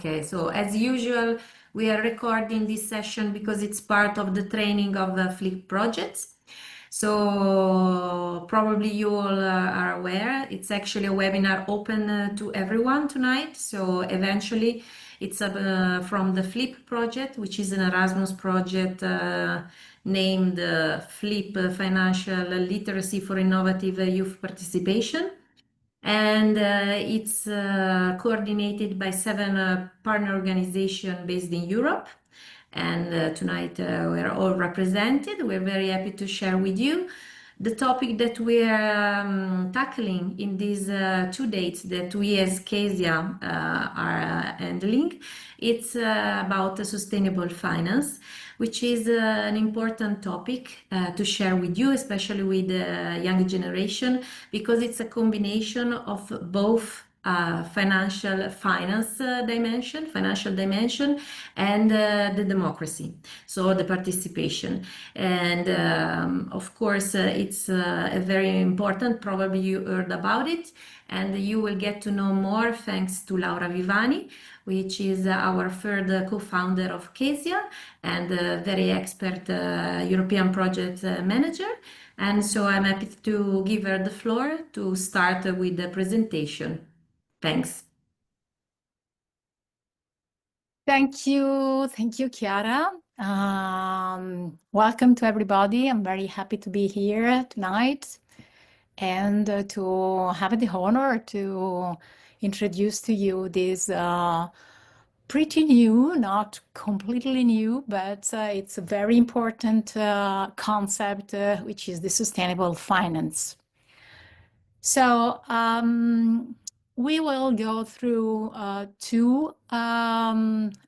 Okay, so as usual, we are recording this session because it's part of the training of the Flip projects. So probably you all are aware, it's actually a webinar open to everyone tonight. So eventually it's from the Flip project, which is an Erasmus project named Flip Financial Literacy for Innovative Youth Participation. And it's coordinated by 7 partner organizations based in Europe. And tonight we're all represented. We're very happy to share with you the topic that we are tackling in these 2 dates that we as CASIA are handling. It's about sustainable finance, which is an important topic to share with you, especially with the young generation, because it's a combination of both financial dimension, and the democracy, so the participation. And of course, it's a very important, probably you heard about it, and you will get to know more thanks to Laura Vivani, which is our third co-founder of CASIA and a very expert European project manager. And so I'm happy to give her the floor to start with the presentation. Thanks. Thank you, Chiara. Welcome to everybody. I'm very happy to be here tonight and to have the honor to introduce to you this pretty new, not completely new, but it's a very important concept, which is the sustainable finance. So we will go through 2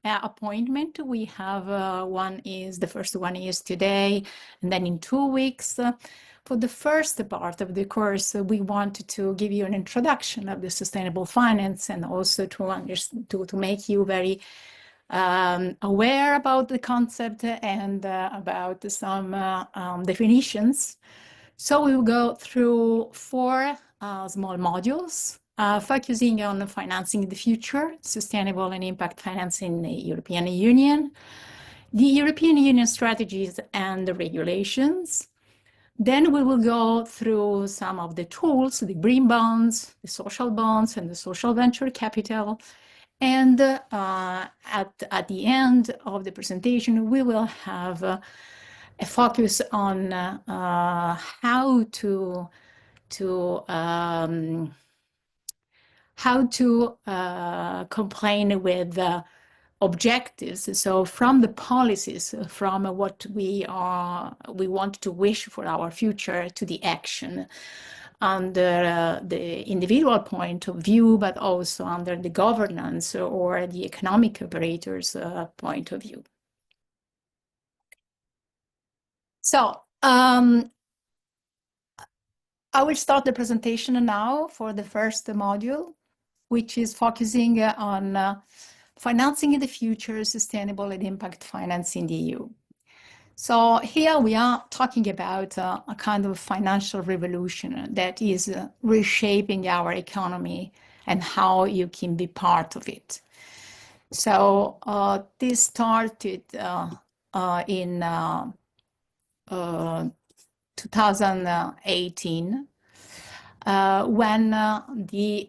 appointments. We have the first one is today, and then in 2 weeks. For the first part of the course, we wanted to give you an introduction of the sustainable finance and also to make you very aware about the concept and about some definitions. So we will go through 4 small modules, focusing on financing the future, sustainable and impact financing in the European Union, the European Union strategies and the regulations. Then we will go through some of the tools, the green bonds, the social bonds, and the social venture capital. And at the end of the presentation, we will have a focus on how to comply with objectives. So from the policies, from what we want to wish for our future to the action under the individual point of view, but also under the governance or the economic operators point of view. So I will start the presentation now for the first module, which is focusing on financing in the future, sustainable and impact finance in the EU. So here we are talking about a kind of financial revolution that is reshaping our economy and how you can be part of it. So this started in 2018 when the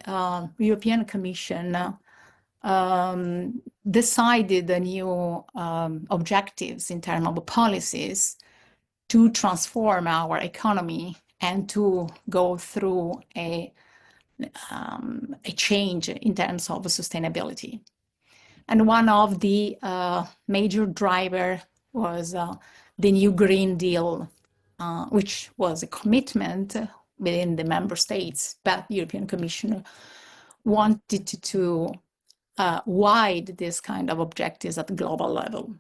European Commission decided the new objectives in terms of policies to transform our economy and to go through a change in terms of sustainability. And one of the major drivers was the new Green Deal, which was a commitment within the member states, but the European Commission wanted to wide this kind of objectives at the global level.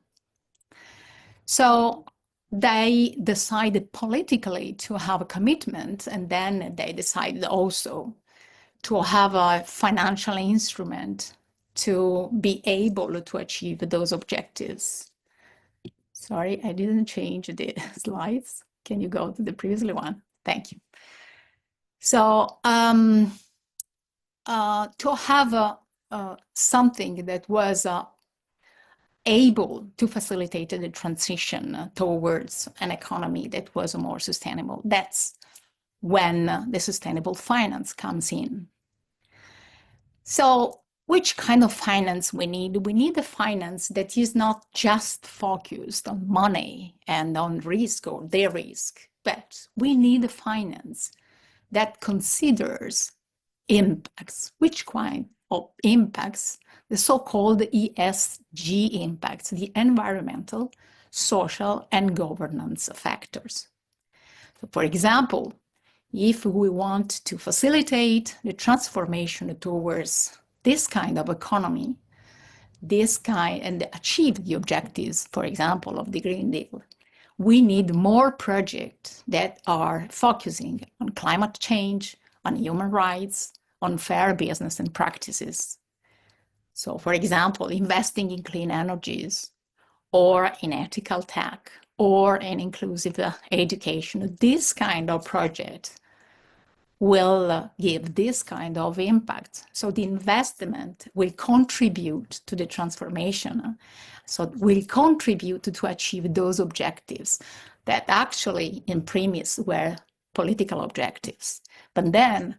So they decided politically to have a commitment, and then they decided also to have a financial instrument to be able to achieve those objectives. Sorry, I didn't change the slides. Can you go to the previous one? Thank you. So to have something that was able to facilitate the transition towards an economy that was more sustainable. That's when the sustainable finance comes in. So which kind of finance we need? We need a finance that is not just focused on money and on risk or their risk, but we need a finance that considers impacts. Which kind of impacts? The so-called ESG impacts, the environmental, social, and governance factors. So for example, if we want to facilitate the transformation towards this kind of economy, and achieve the objectives, for example, of the Green Deal, we need more projects that are focusing on climate change, on human rights, on fair business and practices. So, for example, investing in clean energies, or in ethical tech, or in inclusive education. This kind of project will give this kind of impact. So the investment will contribute to the transformation. So will contribute to achieve those objectives that actually in premise were political objectives, but then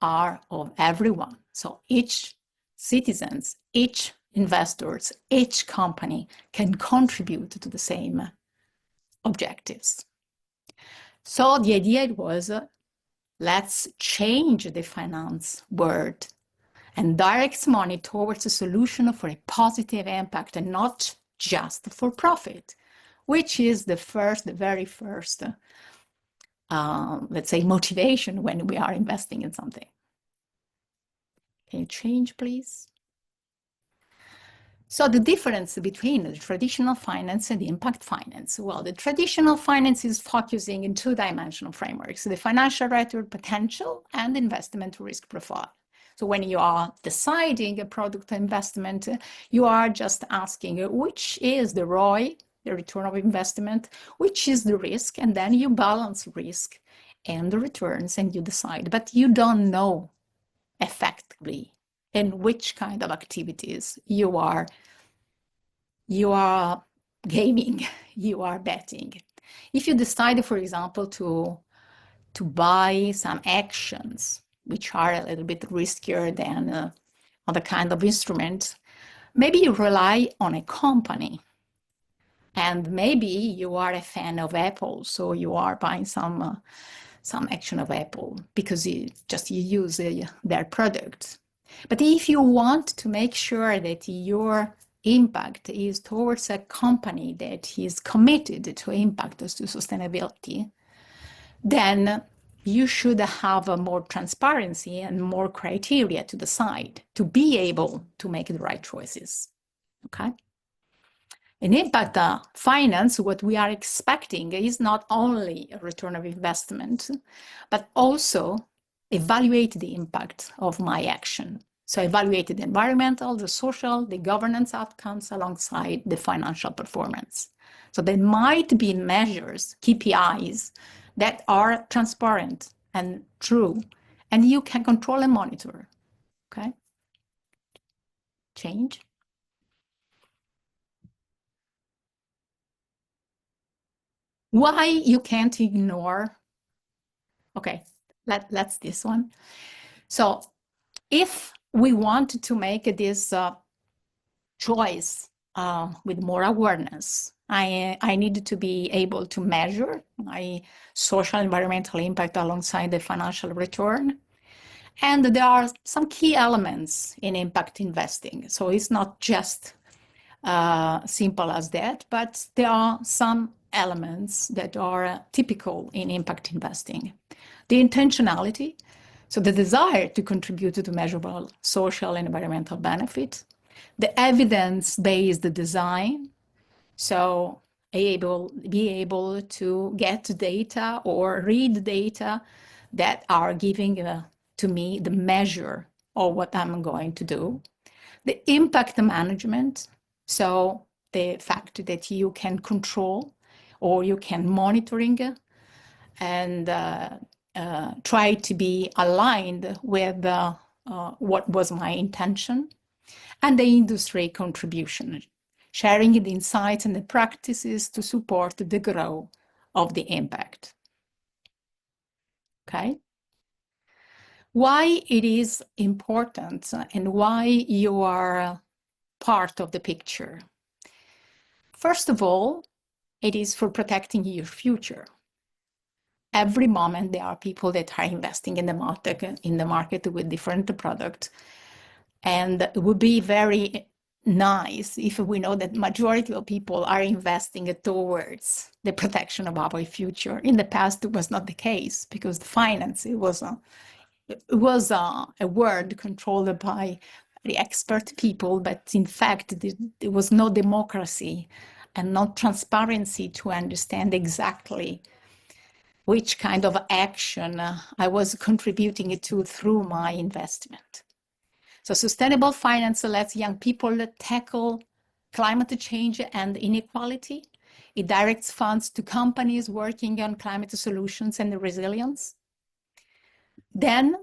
are of everyone. So each citizens, each investors, each company can contribute to the same objectives. So the idea was, let's change the finance world and direct money towards a solution for a positive impact and not just for profit, which is the very first, let's say, motivation when we are investing in something. Can you change, please? So the difference between the traditional finance and the impact finance. Well, the traditional finance is focusing in two-dimensional frameworks, the financial return potential and investment risk profile. So when you are deciding a product investment, you are just asking which is the ROI, the return of investment, which is the risk, and then you balance risk and the returns and you decide. But you don't know effectively in which kind of activities you are gaming, you are betting. If you decide, for example, to buy some actions, which are a little bit riskier than other kind of instruments, maybe you rely on a company. And maybe you are a fan of Apple, so you are buying some action of Apple because you use their product. But if you want to make sure that your impact is towards a company that is committed to impact, to sustainability, then you should have more transparency and more criteria to decide to be able to make the right choices. Okay? In impact finance, what we are expecting is not only a return of investment, but also evaluate the impact of my action. So evaluate the environmental, the social, the governance outcomes alongside the financial performance. So there might be measures, KPIs, that are transparent and true, and you can control and monitor. Okay? Change. Why you can't ignore? Okay, let's this one. So if we want to make this choice with more awareness, I need to be able to measure my social environmental impact alongside the financial return. And there are some key elements in impact investing. So it's not just simple as that, but there are some elements that are typical in impact investing. The intentionality, so the desire to contribute to measurable social and environmental benefit. The evidence-based design, so be able to get data or read data that are giving to me the measure of what I'm going to do. The impact management, so the fact that you can control or you can monitoring and try to be aligned with what was my intention. and the industry contribution, sharing the insights and the practices to support the growth of the impact. Okay? Why it is important and why you are part of the picture. First of all, it is for protecting your future. Every moment there are people that are investing in the market with different products. And it would be very nice if we know that majority of people are investing towards the protection of our future. In the past, it was not the case because the finance, it was a word controlled by the expert people, but in fact, there was no democracy and no transparency to understand exactly which kind of action I was contributing to through my investment. So sustainable finance lets young people tackle climate change and inequality. It directs funds to companies working on climate solutions and resilience. Then,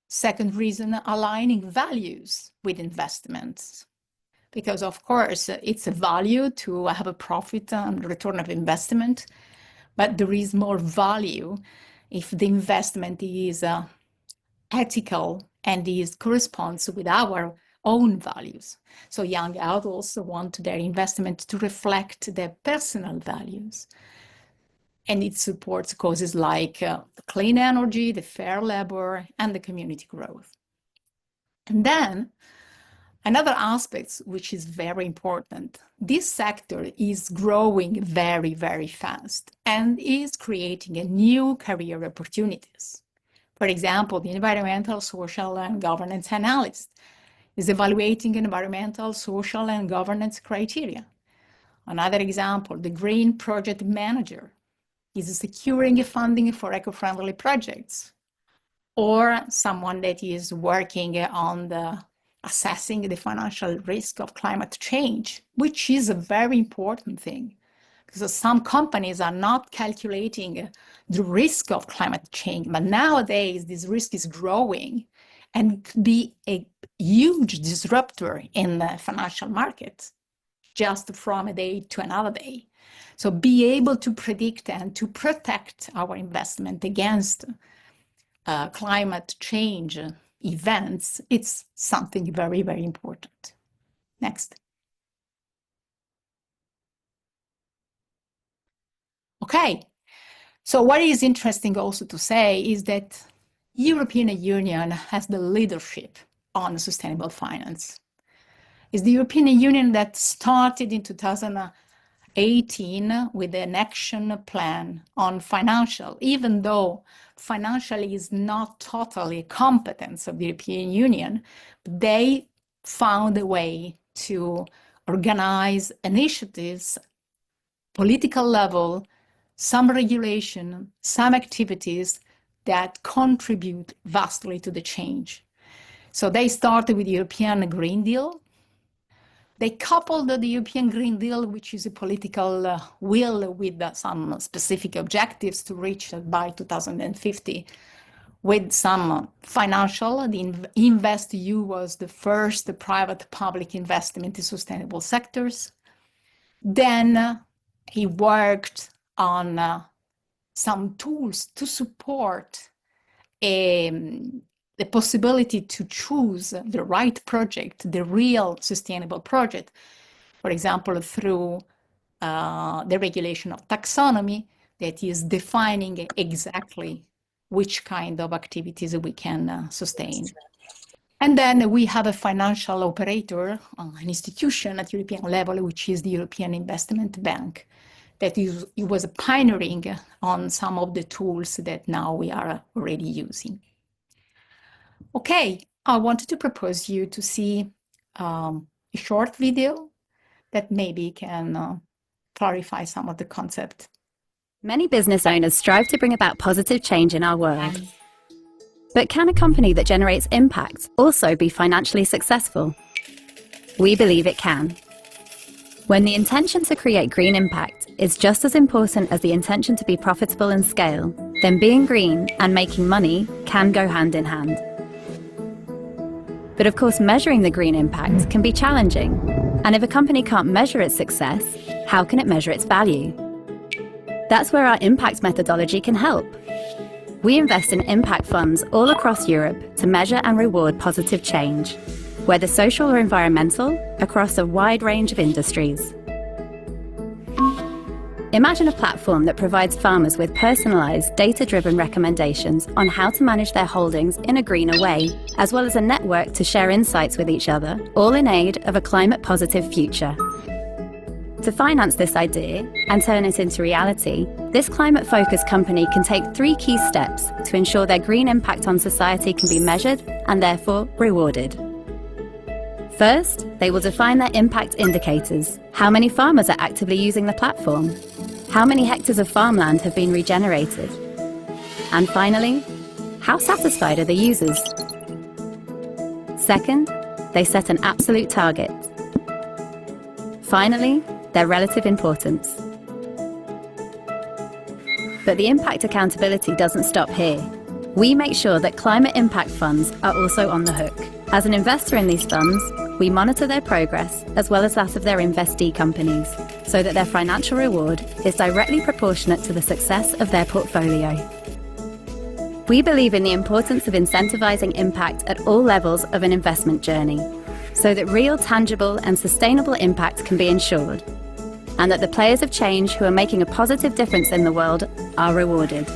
second reason, aligning values with investments. Because of course, it's a value to have a profit and return of investment, but there is more value if the investment is ethical and corresponds with our own values. So young adults want their investment to reflect their personal values. And it supports causes like clean energy, the fair labor, and the community growth. And then another aspect, which is very important, this sector is growing very, very fast and is creating a new career opportunities. For example, the environmental, social, and governance analyst is evaluating environmental, social, and governance criteria. Another example, the green project manager is securing funding for eco-friendly projects, or someone that is working on assessing the financial risk of climate change, which is a very important thing. Because some companies are not calculating the risk of climate change, but nowadays this risk is growing and could be a huge disruptor in the financial market just from a day to another day. So be able to predict and to protect our investment against climate change events, it's something very, very important. Next. Okay, so what is interesting also to say is that European Union has the leadership on sustainable finance. It's the European Union that started in 2018 with an action plan on financial, even though financially is not totally a competence of the European Union, they found a way to organize initiatives, political level, some regulation, some activities that contribute vastly to the change. So they started with the European Green Deal. They coupled the European Green Deal, which is a political will with some specific objectives to reach by 2050, with some financial. The InvestEU was the first private-public investment in sustainable sectors. Then he worked on some tools to support the possibility to choose the right project, the real sustainable project, for example, through the regulation of taxonomy that is defining exactly which kind of activities we can sustain. And then we have a financial operator, an institution at European level, which is the European Investment Bank, that it was pioneering on some of the tools that now we are already using. Okay, I wanted to propose you to see a short video that maybe can clarify some of the concept. Many business owners strive to bring about positive change in our world. But can a company that generates impact also be financially successful? We believe it can. When the intention to create green impact is just as important as the intention to be profitable and scale, then being green and making money can go hand in hand. But of course, measuring the green impact can be challenging. And if a company can't measure its success, how can it measure its value? That's where our impact methodology can help. We invest in impact funds all across Europe to measure and reward positive change, whether social or environmental, across a wide range of industries. Imagine a platform that provides farmers with personalised, data-driven recommendations on how to manage their holdings in a greener way, as well as a network to share insights with each other, all in aid of a climate-positive future. To finance this idea and turn it into reality, this climate-focused company can take 3 key steps to ensure their green impact on society can be measured and therefore rewarded. First, they will define their impact indicators. How many farmers are actively using the platform? How many hectares of farmland have been regenerated? And finally, how satisfied are the users? Second, they set an absolute target. Finally, their relative importance. But the impact accountability doesn't stop here. We make sure that climate impact funds are also on the hook. As an investor in these funds, we monitor their progress as well as that of their investee companies, so that their financial reward is directly proportionate to the success of their portfolio. We believe in the importance of incentivizing impact at all levels of an investment journey, so that real, tangible and sustainable impact can be ensured, and that the players of change who are making a positive difference in the world are rewarded.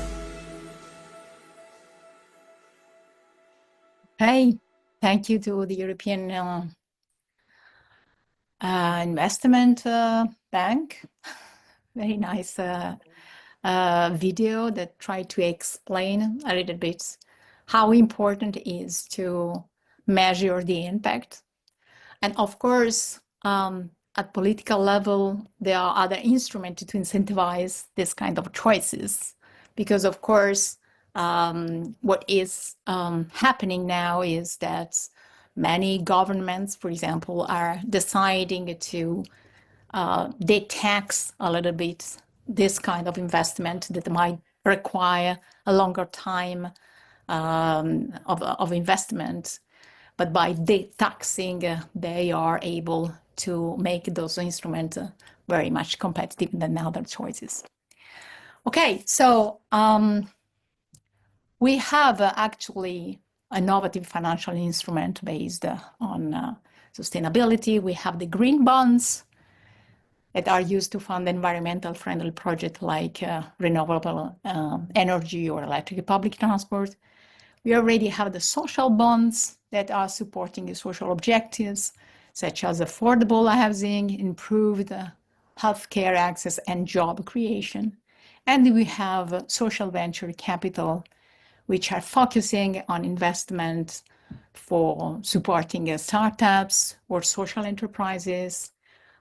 Okay, thank you to the European Investment Bank. Very nice video that tried to explain a little bit how important it is to measure the impact. And of course, at political level, there are other instruments to incentivize this kind of choices. Because of course, what is happening now is that many governments, for example, are deciding to de-tax a little bit this kind of investment that might require a longer time of investment. But by de-taxing, they are able to make those instruments very much competitive than other choices. Okay, so we have actually an innovative financial instrument based on sustainability. We have the green bonds that are used to fund environmental friendly projects like renewable energy or electric public transport. We already have the social bonds that are supporting the social objectives, such as affordable housing, improved healthcare access, and job creation. And we have social venture capital, which are focusing on investment for supporting startups or social enterprises,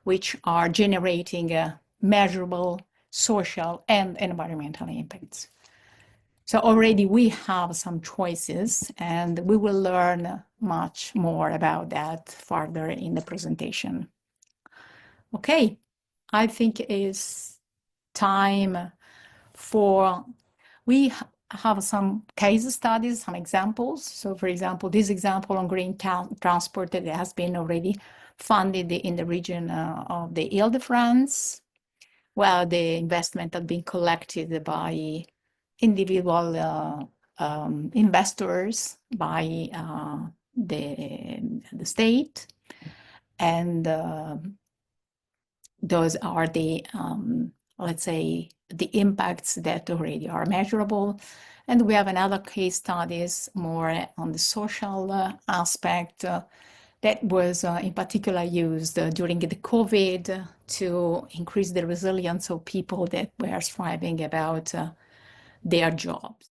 which are generating measurable social and environmental impacts. So already we have some choices, and we will learn much more about that further in the presentation. Okay, I think it's time for, we have some case studies, some examples. So for example, this example on green transport that has been already funded in the region of the Ile-de-France, where the investment had been collected by individual investors, by the state, and those are the let's say the impacts that already are measurable. And we have another case studies more on the social aspect that was in particular used during the COVID to increase the resilience of people that were striving about their jobs.